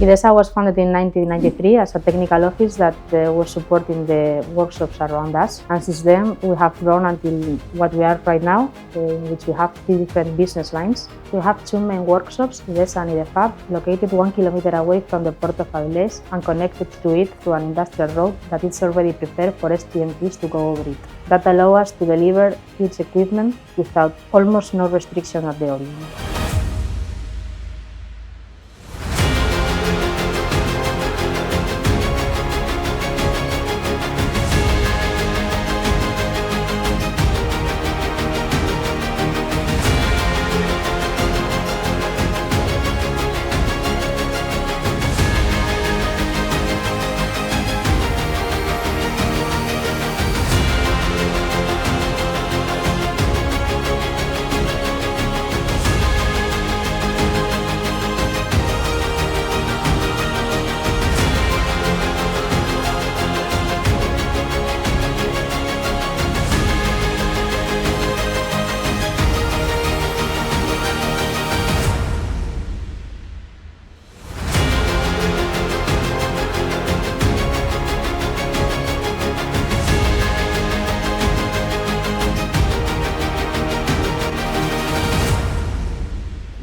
IDESA was founded in 1993 as a technical office that was supporting the workshops around us, and since then we have grown until what we are right now, in which we have 3 different business lines. We have 2 main workshops, IDESA and IDEFAB, located 1 kilometer away from the port of Avilés and connected to it through an industrial road that is already prepared for STMTs to go over it. That allows us to deliver huge equipment without almost no restriction at the origin.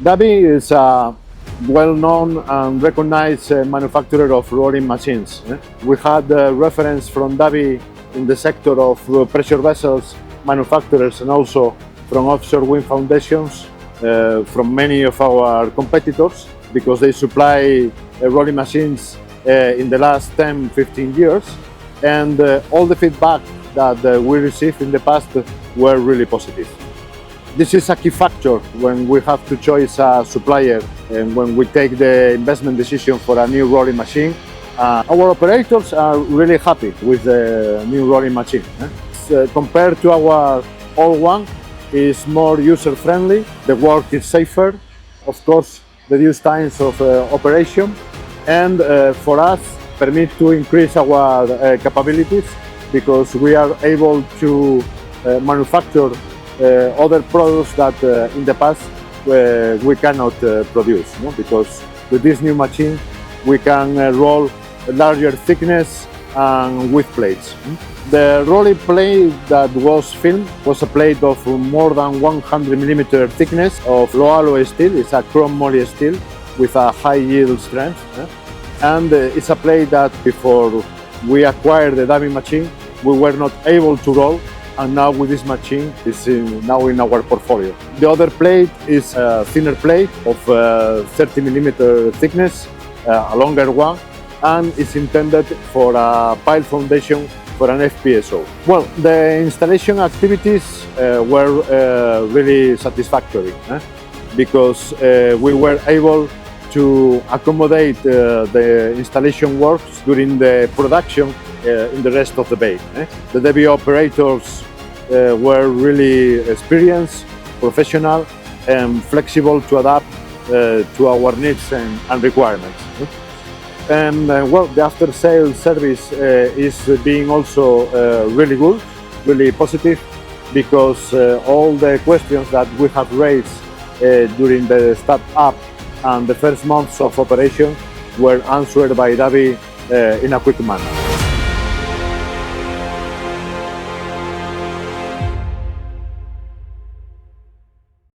Davi is a well-known and recognized manufacturer of rolling machines. We had reference from Davi in the sector of pressure vessels manufacturers and also from offshore wind foundations from many of our competitors, because they supply rolling machines in the last 10-15 years, and all the feedback that we received in the past were really positive. This is a key factor when we have to choose a supplier and when we take the investment decision for a new rolling machine. Our operators are really happy with the new rolling machine. Compared to our old one, it's more user-friendly, the work is safer, of course reduce times of operation, and for us permit to increase our capabilities, because we are able to manufacture other products that in the past we cannot produce, because with this new machine we can roll a larger thickness and width plates. The rolling plate that was filmed was a plate of more than 100 mm thickness of low alloy steel. It's a chrome moly steel with a high yield strength, and it's a plate that before we acquired the Davi machine we were not able to roll, and now with this machine it's now in our portfolio. The other plate is a thinner plate of 30 mm thickness, a longer one, and it's intended for a pile foundation for an FPSO. Well, the installation activities were really satisfactory, because we were able to accommodate the installation works during the production in the rest of the bay. The Davi operators were really experienced, professional, and flexible to adapt to our needs and requirements. And well, the after-sales service is being also really good, really positive, because all the questions that we have raised during the start-up and the first months of operation were answered by Davi in a quick manner.